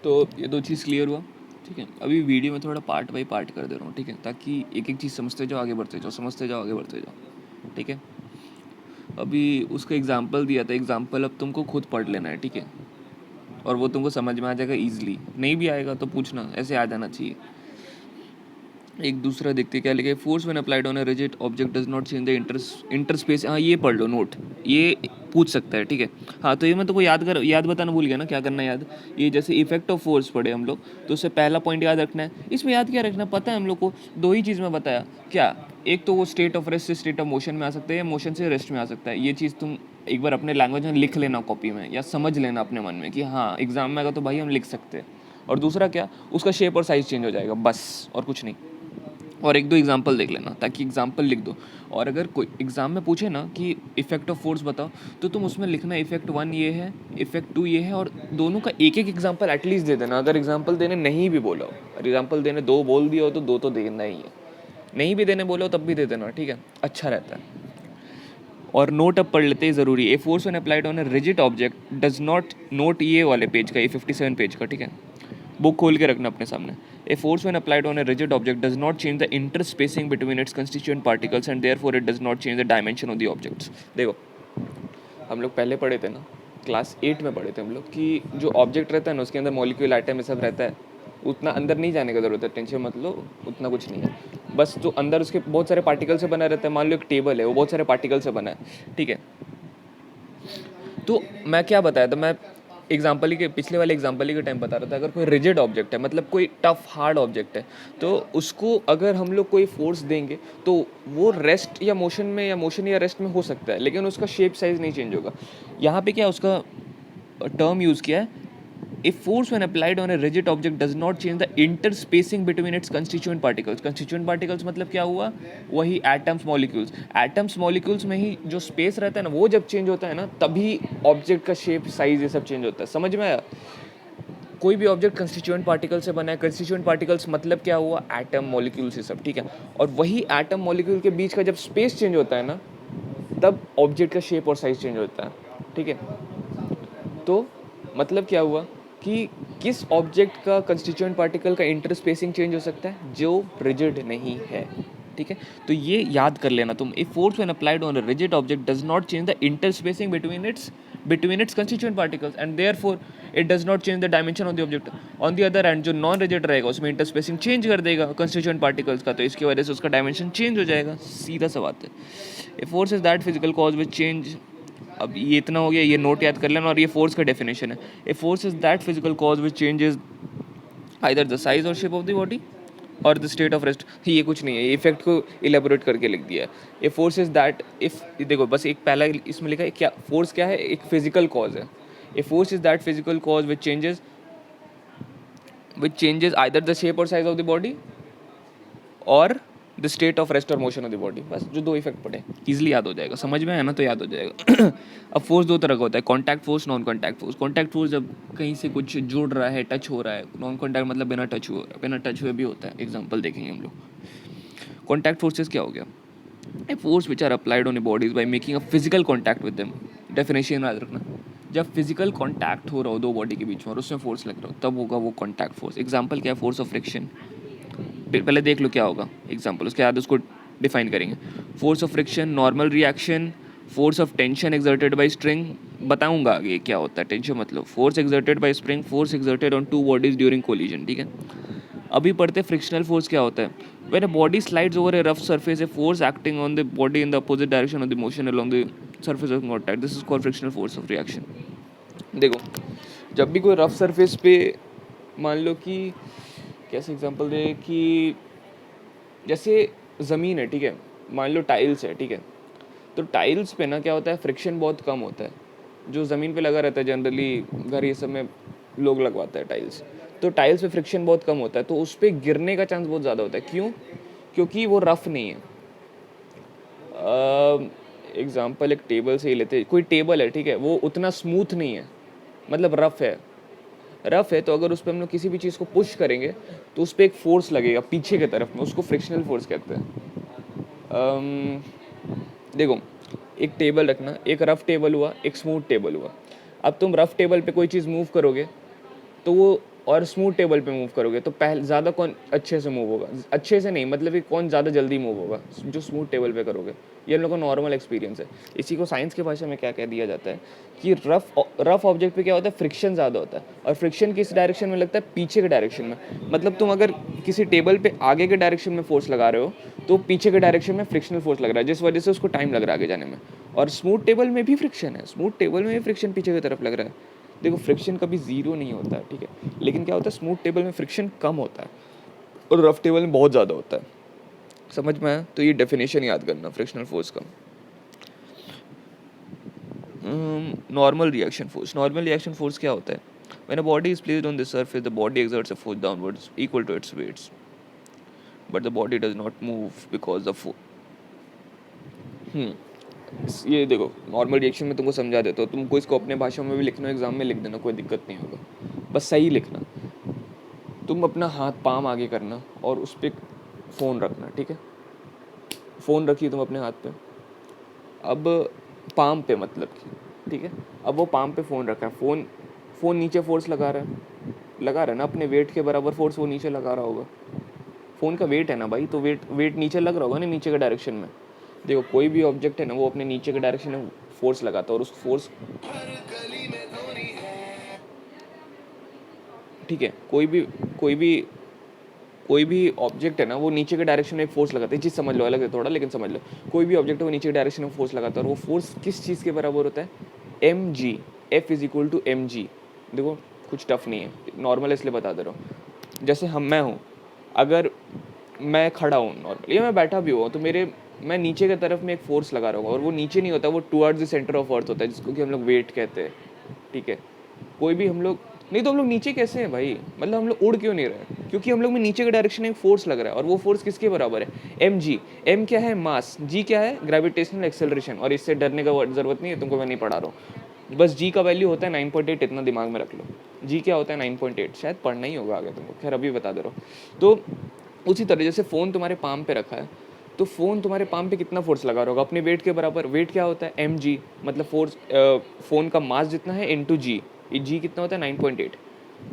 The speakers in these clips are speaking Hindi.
तो ये दो चीज़ क्लियर हुआ, ठीक है। अभी वीडियो में थोड़ा पार्ट बाई पार्ट कर दे रहा हूँ, ठीक है, ताकि एक एक चीज़ समझते जाओ, आगे बढ़ते जाओ, समझते जाओ, आगे बढ़ते जाओ, ठीक है। अभी उसका एग्जाम्पल दिया था, एग्जाम्पल अब तुमको खुद पढ़ लेना है, ठीक है, और वो तुमको समझ में आ जाएगा ईजिली। नहीं भी आएगा तो पूछना, ऐसे आ जाना चाहिए। एक दूसरा देखते क्या लिखा है, force when applied on a rigid object does not change the interspace. हाँ, ये पढ़ लो नोट, ये पूछ सकता है, ठीक है। हाँ, तो ये मैं तो याद बताना भूल गया ना, क्या करना है याद। ये जैसे इफेक्ट ऑफ फोर्स पढ़े हम लोग, तो उससे पहला पॉइंट याद रखना है। इसमें याद क्या रखना पता है हम लोग को, दो ही चीज़ में बताया क्या। एक तो वो स्टेट ऑफ रेस्ट से स्टेट ऑफ मोशन में आ सकता है, या मोशन से रेस्ट में आ सकता है। ये चीज़ तुम एक बार अपने लैंग्वेज में लिख लेना कॉपी में, या समझ लेना अपने मन में कि हाँ एग्जाम में आएगा तो भाई हम लिख सकते हैं। और दूसरा क्या, उसका शेप और साइज़ चेंज हो जाएगा, बस और कुछ नहीं। और एक दो एग्जाम्पल देख लेना, ताकि एग्जाम्पल लिख दो। और अगर कोई एग्जाम में पूछे ना कि इफेक्ट ऑफ फोर्स बताओ, तो तुम उसमें लिखना इफेक्ट 1 ये है, इफेक्ट 2 ये है, और दोनों का एक एक एग्जाम्पल एटलीस्ट दे देना। अगर एग्जाम्पल देने नहीं भी बोला हो, और एग्जाम्पल देने 2 बोल दिया हो तो 2 तो देना ही है। नहीं भी देने बोलो तब भी दे देना, ठीक है, अच्छा रहता है। और नोट अब पढ़ लेते हैं, ज़रूरी। ए force when applied on a rigid object does not, note ये वाले पेज का, ये 57 पेज का, ठीक है। बुक खोल के रखना अपने सामने। A force when applied on a rigid object does not change the interspacing between its constituent particles and therefore it does not change the dimension of the objects. देखो, हम लोग पहले पढ़े थे ना, क्लास 8 में पढ़े थे हम लोग कि जो ऑब्जेक्ट रहता है ना, उसके अंदर मॉलिक्यूल आइटम ये सब रहता है। उतना अंदर नहीं जाने का ज़रूरत है, टेंशन मत लो, उतना कुछ नहीं है। बस जो अंदर उसके बहुत सारे पार्टिकल से बना रहता है, मान लो एक टेबल है, वो बहुत सारे पार्टिकल से बना है, ठीक है। तो मैं क्या बताया था, मैं एग्जाम्पल ही के पिछले वाले एग्जाम्पल ही के टाइम बता रहा था, अगर कोई रिजिड ऑब्जेक्ट है, मतलब कोई टफ हार्ड ऑब्जेक्ट है, तो उसको अगर हम लोग कोई फोर्स देंगे तो वो रेस्ट या मोशन में, या मोशन या रेस्ट में हो सकता है, लेकिन उसका शेप साइज नहीं चेंज होगा। यहाँ पे क्या उसका टर्म यूज़ किया है, A force when applied on a rigid object does not change the interspacing between its constituent particles. Constituent particles मतलब क्या हुआ, वही atoms molecules. Atoms molecules में ही जो space रहता है ना, वो जब change होता है ना, तभी object का shape, size ये सब change होता है। समझ में आया? कोई भी ऑब्जेक्ट कंस्टिट्यूएंट पार्टिकल से बना है, कंस्टिट्यूएंट पार्टिकल्स मतलब क्या हुआ, एटम मॉलिक्यूल्स ये सब, ठीक है। और वही एटम मॉलिक्यूल के बीच का जब स्पेस चेंज होता है ना, तब ऑब्जेक्ट का शेप और साइज चेंज होता है, ठीक है। तो मतलब क्या हुआ कि किस ऑब्जेक्ट का कंस्टिट्यूएंट पार्टिकल का इंटरस्पेसिंग चेंज हो सकता है, जो रिजिड नहीं है, ठीक है। तो ये याद कर लेना तुम, a force when applied on a rigid object does not change the interspacing between its constituent particles and therefore it does not change the dimension of the object. On the other hand जो नॉन रिजिड रहेगा उसमें इंटरस्पेसिंग चेंज कर देगा कंस्टिट्यूएंट पार्टिकल्स का, तो इसकी वजह से उसका डायमेंशन चेंज हो जाएगा, सीधा सा बात है। A force is that physical cause which change, अब ये इतना हो गया, ये नोट याद कर लेना। और ये फोर्स का डेफिनेशन है, a force is that physical cause which changes either the size और शेप ऑफ द बॉडी और द स्टेट ऑफ रेस्ट। ये कुछ नहीं है, ये इफेक्ट को इलेबोरेट करके लिख दिया है। A force is that, if देखो बस एक पहला इसमें लिखा है क्या, फोर्स क्या है, एक फिजिकल कॉज है। A force is that physical cause which changes either the shape और साइज ऑफ द बॉडी और द स्टेट ऑफ रेस्ट और मोशन ऑफ द बॉडी। बस जो दो इफेक्ट पड़े, इजीली याद हो जाएगा, समझ में आया ना, तो याद हो जाएगा। अब फोर्स दो तरह का होता है, contact force, non contact force. Contact force जब कहीं से कुछ जुड़ रहा है, टच हो रहा है। नॉन कॉन्टैक्ट मतलब बिना टच हुए भी होता है, एग्जाम्पल देखेंगे हम लोग। कॉन्टैक्ट फोर्सेस क्या हो गया, a force which are applied on a bodies by making a physical contact with them. Definition याद रखना, जब फिजिकल कॉन्टैक्ट हो रहा हो दो बॉडी के बीच में और उसमें फोर्स लग रहा हो, तब होगा वो कॉन्टैक्ट फोर्स। एग्जाम्पल क्या है, फोर्स ऑफ फ्रिक्शन। पहले देख लो क्या होगा एग्जाम्पल, उसके बाद उसको डिफाइन करेंगे। Force of friction, normal reaction, force of tension exerted by spring. बताऊंगा आगे क्या होता है, टेंशन मतलब। Force exerted by spring, force exerted on two bodies during collision, ठीक है। अभी पढ़ते फ्रिक्शनल फोर्स क्या होता है, when a body slides over A rough surface, a force acting on the body in the opposite direction of the motion along the surface of contact, this is called frictional force of reaction. देखो, जब भी कोई रफ सरफेस पे, मान लो कि कैसे एग्जांपल दे, कि जैसे ज़मीन है, ठीक है, मान लो टाइल्स है, ठीक है। तो टाइल्स पे ना क्या होता है, फ्रिक्शन बहुत कम होता है। जो ज़मीन पे लगा रहता है, जनरली घर ये सब में लोग लगवाते हैं टाइल्स, तो टाइल्स पे फ्रिक्शन बहुत कम होता है, तो उस पर गिरने का चांस बहुत ज़्यादा होता है। क्यों? क्योंकि वो रफ नहीं है। एग्जाम्पल एक टेबल से ही लेते हैं, कोई टेबल है, ठीक है, वो उतना स्मूथ नहीं है, मतलब रफ है, तो अगर उस पर हम लोग किसी भी चीज़ को पुश करेंगे तो उस पर एक फोर्स लगेगा पीछे की तरफ में, उसको फ्रिक्शनल फोर्स कहते हैं। देखो, एक टेबल रखना, एक रफ टेबल हुआ, एक स्मूथ टेबल हुआ। अब तुम रफ टेबल पे कोई चीज़ मूव करोगे तो वो और स्मूथ टेबल पे मूव करोगे तो पहले ज़्यादा कौन अच्छे से मूव होगा, अच्छे से नहीं मतलब कि कौन ज़्यादा जल्दी मूव होगा, जो स्मूथ टेबल पे करोगे। ये हम लोग का नॉर्मल एक्सपीरियंस है। इसी को साइंस की भाषा में क्या कह दिया जाता है कि रफ ऑब्जेक्ट पे क्या होता है, फ्रिक्शन ज़्यादा होता है, और फ्रिक्शन किस डायरेक्शन में लगता है, पीछे के डायरेक्शन में। मतलब तुम अगर किसी टेबल पे आगे के डायरेक्शन में फोर्स लगा रहे हो तो पीछे के डायरेक्शन में फ्रिक्शनल फोर्स लग रहा है, जिस वजह से उसको टाइम लग रहा है आगे जाने में। और स्मूथ टेबल में भी फ्रिक्शन है, स्मूथ टेबल में भी फ्रिक्शन पीछे की तरफ लग रहा है। देखो फ्रिक्शन कभी जीरो नहीं होता है, ठीक है, लेकिन क्या होता है स्मूथ टेबल में फ्रिक्शन कम होता है और रफ टेबल में बहुत ज़्यादा होता है। समझ में आया? तो ये डेफिनेशन याद करना फ्रिक्शनल फोर्स का। Normal reaction force, normal reaction force क्या होता है? When a body is placed on the surface the body exerts a force downwards equal to its weights but the body does not move because the ये देखो नॉर्मल रिएक्शन में तुमको समझा देता हूँ, तुमको इसको अपने भाषा में भी लिखना, एग्जाम में लिख देना, कोई दिक्कत नहीं होगा, बस सही लिखना। तुम अपना हाथ पाम आगे करना और उस पर फ़ोन रखना, ठीक है, फ़ोन रखिए तुम अपने हाथ पे, अब पाम पे मतलब कि, ठीक है, अब वो पाम पे फ़ोन रखा है, फ़ोन नीचे फोर्स लगा रहा है ना, अपने वेट के बराबर फोर्स वो नीचे लगा रहा होगा। फ़ोन का वेट है ना भाई, तो वेट नीचे लग रहा होगा ना, नीचे के डायरेक्शन में। देखो कोई भी ऑब्जेक्ट है ना वो अपने नीचे के डायरेक्शन में फोर्स लगाता है और उस फोर्स, ठीक है, कोई भी ऑब्जेक्ट है ना वो नीचे के डायरेक्शन में एक फोर्स लगाता है। चीज़ समझ लो, अलग है थोड़ा लेकिन समझ लो। कोई भी ऑब्जेक्ट है वो नीचे के डायरेक्शन में फोर्स लगाता है और वो फोर्स किस चीज़ के बराबर होता है, M G, F is equal to M G. देखो कुछ टफ नहीं है, नॉर्मल इसलिए बता दे रहा हूँ। जैसे मैं हूँ, अगर मैं खड़ा हूँ नॉर्मल या मैं बैठा भी हुआ तो मैं नीचे की तरफ में एक फोर्स लगा रहा हूँ और वो नीचे नहीं होता, वो towards the centre of earth होता है, जिसको कि हम लोग वेट कहते हैं, ठीक है। कोई भी हम लोग नहीं, तो हम लोग नीचे कैसे हैं भाई, मतलब हम लोग उड़ क्यों नहीं रहे, क्योंकि हम लोग में नीचे के डायरेक्शन में एक फोर्स लग रहा है और वो फोर्स किसके बराबर है, एम जी। एम क्या है, मास, जी क्या है, ग्रेविटेशनल एक्सेलरेशन, और इससे डरने का जरूरत नहीं है तुमको, मैं नहीं पढ़ा रहा हूँ। बस जी का वैल्यू होता है 9.8, इतना दिमाग में रख लो। जी क्या होता है 9.8, शायद पढ़ना ही होगा आगे तुमको, खैर अभी बता दे रहा हूँ। तो उसी तरह जैसे फ़ोन तुम्हारे पाम पे रखा है, तो फ़ोन तुम्हारे पाम पे कितना फोर्स लगा रहा होगा, अपने वेट के बराबर। वेट क्या होता है, एम जी, मतलब फोर्स, फ़ोन का मास जितना है इनटू जी, जी कितना होता है 9.8।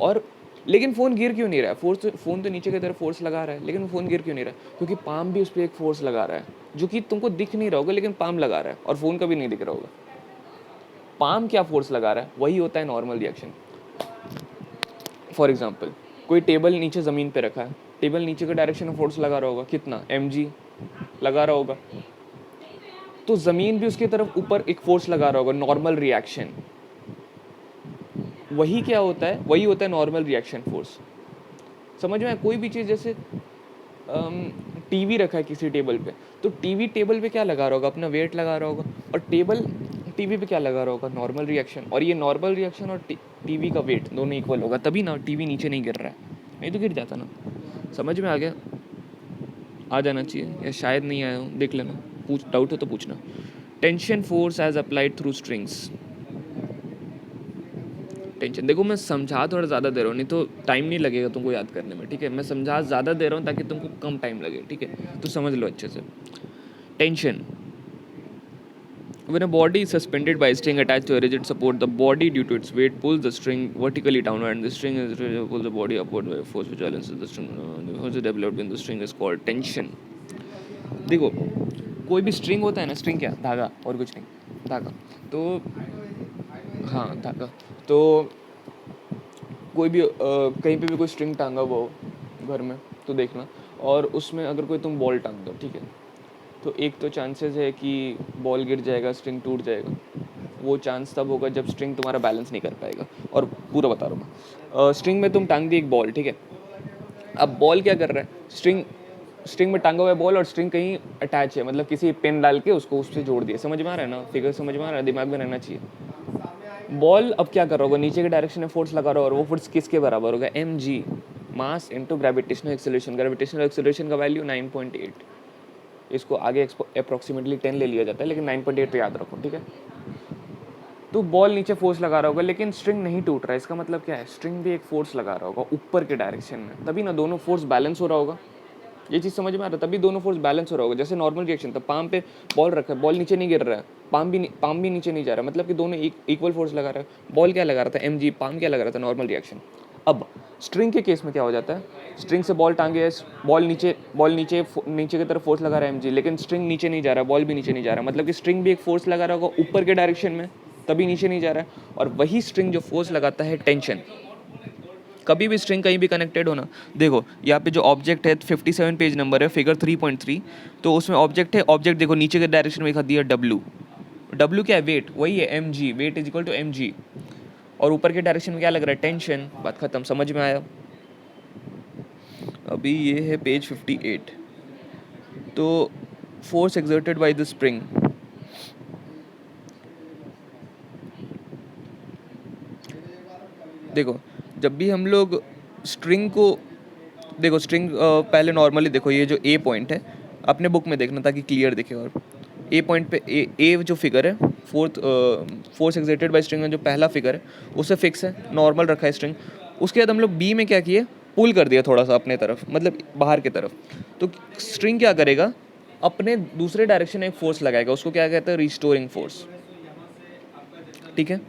और लेकिन फ़ोन गिर क्यों नहीं रहा है, फ़ोन तो नीचे की तरफ फोर्स लगा रहा है, लेकिन फ़ोन गिर क्यों नहीं रहा है, क्योंकि पाम भी उस पर एक फोर्स लगा रहा है, जो कि तुमको दिख नहीं रहा होगा लेकिन पाम लगा रहा है, और फ़ोन का भी नहीं दिख रहा होगा। पाम क्या फोर्स लगा रहा है, वही होता है नॉर्मल रिएक्शन। फॉर एग्जाम्पल कोई टेबल नीचे ज़मीन पे रखा है, टेबल नीचे के डायरेक्शन में फोर्स लगा रहा होगा, कितना, एम जी लगा रहा होगा, तो ज़मीन भी उसकी तरफ ऊपर एक फोर्स लगा रहा होगा, नॉर्मल रिएक्शन। वही क्या होता है, वही होता है नॉर्मल रिएक्शन फोर्स। समझ में? कोई भी चीज़, जैसे टीवी रखा है किसी टेबल पे, तो टीवी टेबल पे क्या लगा रहा होगा, अपना वेट लगा रहा होगा, और टेबल टीवी पे क्या लगा रहा होगा, नॉर्मल रिएक्शन। और ये नॉर्मल रिएक्शन और टीवी का वेट दोनों इक्वल होगा, तभी ना टीवी नीचे नहीं गिर रहा है, नहीं तो गिर जाता ना। समझ में आ गया? आ जाना चाहिए, या शायद नहीं आया हूँ, देख लेना, डाउट हो तो पूछना। Tension force as applied through strings. Tension, देखो मैं समझा थोड़ा ज़्यादा दे रहा हूँ, नहीं तो टाइम नहीं लगेगा तुमको याद करने में, ठीक है। मैं समझा ज़्यादा दे रहा हूँ ताकि तुमको कम टाइम लगे, ठीक है, तो समझ लो अच्छे से। Tension, when a body is suspended by a string attached to a rigid support, the body due to its weight pulls the string vertically downward and the string is pulls the body upward by a force which balances the string. The force developed in the string is called tension. देखो कोई भी स्ट्रिंग होता है ना, स्ट्रिंग क्या, धागा और कुछ नहीं, धागा। तो हाँ धागा, तो कोई भी कहीं पे भी कोई स्ट्रिंग टांगा हुआ हो घर में तो देखना, और उसमें अगर कोई तुम बॉल टांग दो, ठीक है, तो एक तो चांसेस है कि बॉल गिर जाएगा, स्ट्रिंग टूट जाएगा। वो चांस तब होगा जब स्ट्रिंग तुम्हारा बैलेंस नहीं कर पाएगा। और पूरा बता रहा हूँ मैं, स्ट्रिंग में तुम टांग दी एक बॉल, ठीक है, अब बॉल क्या कर रहा है, स्ट्रिंग में टांगा हुआ है बॉल और स्ट्रिंग कहीं अटैच है, मतलब किसी पेन डाल के उसको उससे जोड़ दिया। समझ में आ रहा है ना, फिगर समझ में आ रहा है, दिमाग में रहना चाहिए। बॉल अब क्या कर रहा होगा, नीचे के डायरेक्शन में फोर्स लगा रहा होगा, और वो फोर्स किसके बराबर होगा, M G, mass into gravitational acceleration. Gravitational acceleration का वैल्यू 9.8, इसको आगे अप्रॉक्सीमेटली 10 ले लिया जाता है, लेकिन 9.8 पे याद रखो, ठीक है। तो बॉल नीचे फोर्स लगा रहा होगा लेकिन स्ट्रिंग नहीं टूट रहा है, इसका मतलब क्या है, स्ट्रिंग भी एक फोर्स लगा रहा होगा ऊपर के डायरेक्शन में, तभी ना दोनों फोर्स बैलेंस हो रहा होगा। ये चीज़ समझ में आ रहा है, तभी दोनों फोर्स बैलेंस हो रहा होगा। जैसे नॉर्मल रिएक्शन, तो पाम पे बॉल रखा है, बॉल नीचे नहीं गिर रहा है, पाम भी नीचे नहीं जा रहा, मतलब कि दोनों इक्वल फोर्स लगा रहा है। बॉल क्या लगा रहा था, एम जी, पाम क्या लगा रहा था, नॉर्मल रिएक्शन। अब स्ट्रिंग के केस में क्या हो जाता है, स्ट्रिंग से बॉल टांगे, बॉल नीचे नीचे की तरफ फोर्स लगा रहा है mg, लेकिन स्ट्रिंग नीचे नहीं जा रहा, बॉल भी नीचे नहीं जा रहा, मतलब कि स्ट्रिंग भी एक फोर्स लगा रहा होगा ऊपर के डायरेक्शन में, तभी नीचे नहीं जा रहा है। और वही स्ट्रिंग जो फोर्स लगाता है टेंशन, कभी भी स्ट्रिंग कहीं भी कनेक्टेड हो ना, देखो यहाँ पे जो ऑब्जेक्ट है 57 पेज नंबर है, फिगर 3.3, तो उसमें ऑब्जेक्ट है, ऑब्जेक्ट देखो नीचे के डायरेक्शन में लिखा दिया डब्ल्यू, डब्ल्यू क्या है, वेट, वही है mg, weight is equal to mg, और ऊपर के डायरेक्शन में क्या लग रहा है, टेंशन। बात खत्म, समझ में आया। अभी ये है पेज 58, तो force exerted by the spring, देखो जब भी हम लोग स्ट्रिंग को, देखो स्ट्रिंग पहले नॉर्मली देखो, ये जो ए पॉइंट है अपने बुक में देखना ताकि क्लियर दिखे, और ए पॉइंट पे ए जो फिगर है, फोर्स एक्सर्टेड बाय स्ट्रिंग में जो पहला फिगर है उससे फिक्स है, नॉर्मल रखा है स्ट्रिंग। उसके बाद हम लोग बी में क्या किए, पुल कर दिया थोड़ा सा अपने तरफ, मतलब बाहर की तरफ, तो स्ट्रिंग क्या करेगा, अपने दूसरे डायरेक्शन में एक फोर्स लगाएगा, उसको क्या कहते हैं, रिस्टोरिंग फोर्स, ठीक है।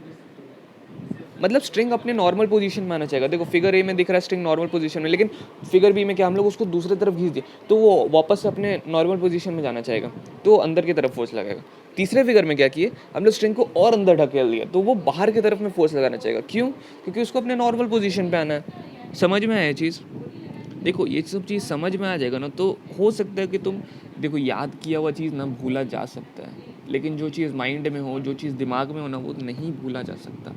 मतलब स्ट्रिंग अपने नॉर्मल पोजीशन में आना चाहिए। देखो फिगर ए में दिख रहा है स्ट्रिंग नॉर्मल पोजीशन में, लेकिन फिगर बी में क्या हम लोग उसको दूसरी तरफ खींच दिए, तो वो वापस से अपने नॉर्मल पोजीशन में जाना चाहेगा, तो अंदर की तरफ फोर्स लगाएगा। तीसरे फिगर में क्या किए हम लोग, स्ट्रिंग को और अंदर ढकेल दिया, तो वो बाहर की तरफ में फोर्स लगाना चाहेगा। क्यों? क्योंकि उसको अपने नॉर्मल पोजीशन पे आना है। समझ में आया ये चीज़? देखो ये सब चीज़ समझ में आ जाएगा ना, तो हो सकता है कि तुम देखो याद किया हुआ चीज़ ना भूला जा सकता है, लेकिन जो चीज़ माइंड में हो, जो चीज़ दिमाग में हो ना, वो नहीं भूला जा सकता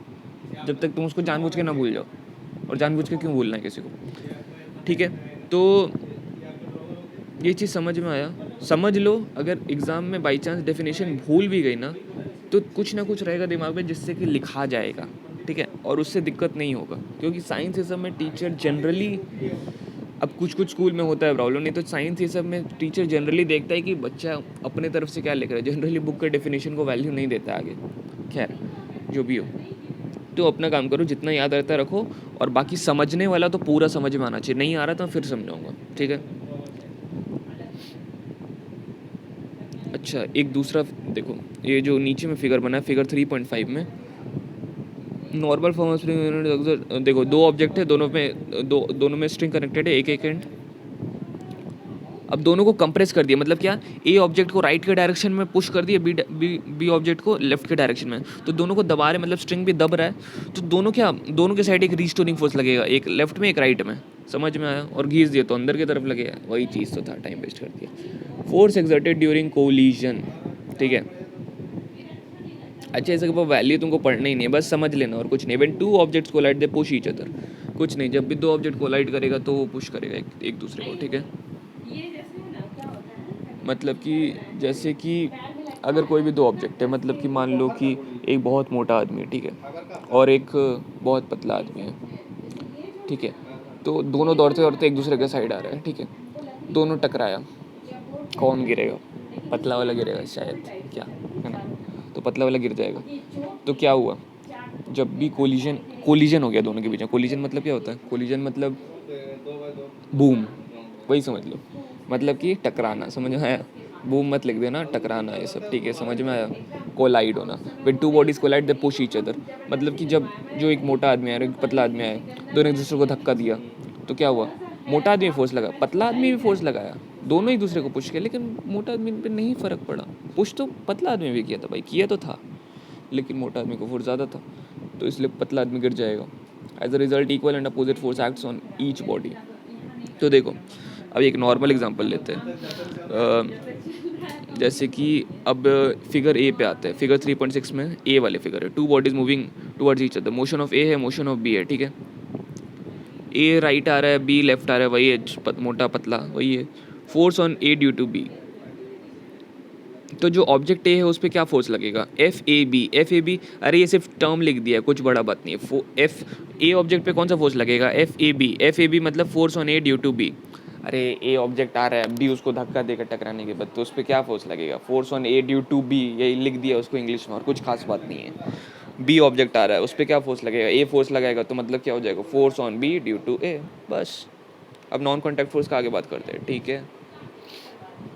जब तक तुम उसको जानबूझ के ना भूल जाओ। और जानबूझ के क्यों भूलना है किसी को, ठीक है। तो ये चीज़ समझ में आया, समझ लो। अगर एग्ज़ाम में बाई चांस डेफिनेशन भूल भी गई ना, तो कुछ ना कुछ रहेगा दिमाग में जिससे कि लिखा जाएगा, ठीक है, और उससे दिक्कत नहीं होगा। क्योंकि साइंस ये सब में टीचर जनरली, अब कुछ कुछ स्कूल में होता है प्रॉब्लम, नहीं तो साइंस ये सब में टीचर जनरली देखता है कि बच्चा अपने तरफ से क्या लिख रहा है, जनरली बुक के डेफिनेशन को वैल्यू नहीं देता आगे। खैर जो भी हो, तो अपना काम करो, जितना याद रहता है रखो, और बाकी समझने वाला तो पूरा समझ में आना चाहिए, नहीं आ रहा तो फिर समझाऊंगा, ठीक है। अच्छा एक दूसरा देखो, ये जो नीचे में फिगर बना है फिगर 3.5 में, normal form of string unit, देखो दो ऑब्जेक्ट है, दोनों में स्ट्रिंग कनेक्टेड है, एक एक एंड। अब दोनों को कंप्रेस कर दिया, मतलब क्या, ए ऑब्जेक्ट को राइट के डायरेक्शन में पुश कर दिया, बी ऑब्जेक्ट को लेफ्ट के डायरेक्शन में, तो दोनों को दबा रहे, मतलब स्ट्रिंग भी दब रहा है, तो दोनों के साइड एक रिस्टोरिंग फोर्स लगेगा, एक लेफ्ट में एक राइट में। समझ में आया? और घीस दिया तो अंदर की तरफ लगेगा, वही चीज़ तो था, टाइम वेस्ट कर दिया। फोर्स एक्सर्टेड ड्यूरिंग कोलिजन, ठीक है। अच्छा इसका वैल्यू तुमको पढ़ना ही नहीं है, बस समझ लेना और कुछ नहीं। When two objects collide they push each other, कुछ नहीं, जब भी दो ऑब्जेक्ट कोलाइड करेगा तो वो पुश करेगा एक दूसरे को, ठीक है। मतलब कि जैसे कि अगर कोई भी दो ऑब्जेक्ट है, मतलब कि मान लो कि एक बहुत मोटा आदमी है, ठीक है, और एक बहुत पतला आदमी है, ठीक है, तो दोनों दौड़ते दौड़ते एक दूसरे के साइड आ रहे हैं, ठीक है, दोनों टकराया, कौन गिरेगा? पतला वाला गिरेगा शायद, क्या है ना, तो पतला वाला गिर जाएगा। तो क्या हुआ, जब भी कोलिजन हो गया दोनों के बीच में, कोलिजन मतलब क्या होता है, कोलिजन मतलब बूम, वही समझ लो, मतलब कि टकराना, समझ में आया? बूम मत लिख देना, टकराना ये सब, ठीक है, समझ में आया? कोलाइड होना, when two bodies collide they push each other, मतलब कि जब जो एक मोटा आदमी है और एक पतला आदमी है, दोनों एक दूसरे को धक्का दिया, तो क्या हुआ, मोटा आदमी फोर्स लगा, पतला आदमी भी फोर्स लगाया, दोनों एक दूसरे को पुश किया, लेकिन मोटा आदमी पे नहीं फ़र्क पड़ा। पुश तो पतला आदमी भी किया था भाई, किया तो था, लेकिन मोटा आदमी को फोर्स ज़्यादा था, तो इसलिए पतला आदमी गिर जाएगा। As a result equal and opposite force acts on each body. तो देखो अब एक नॉर्मल एग्जांपल लेते हैं, जैसे कि अब फिगर ए पे आते हैं, फिगर 3.6 में ए वाले फिगर है, two bodies moving towards each other, motion of A है, मोशन ऑफ बी है, ठीक है। ए राइट आ रहा है, बी लेफ्ट आ रहा है, वही है, मोटा पतला वही है। Force on A due to B, तो जो ऑब्जेक्ट ए है उस पर क्या फोर्स लगेगा, एफ ए बी, अरे ये सिर्फ टर्म लिख दिया है, कुछ बड़ा बात नहीं है। एफ ए ऑब्जेक्ट पे कौन सा फोर्स लगेगा, एफ ए बी मतलब force on A due to B. अरे ए ऑब्जेक्ट आ रहा है, बी उसको धक्का देकर टकराने के बाद, तो उस पर क्या फोर्स लगेगा, force on A due to B, यही लिख दिया उसको इंग्लिश में, और कुछ खास बात नहीं है। बी ऑब्जेक्ट आ रहा है, उस पर क्या फोर्स लगेगा, ए फोर्स लगाएगा, तो मतलब क्या हो जाएगा, force on B due to A, बस। अब नॉन कॉन्टैक्ट फोर्स का आगे बात करते हैं, ठीक है।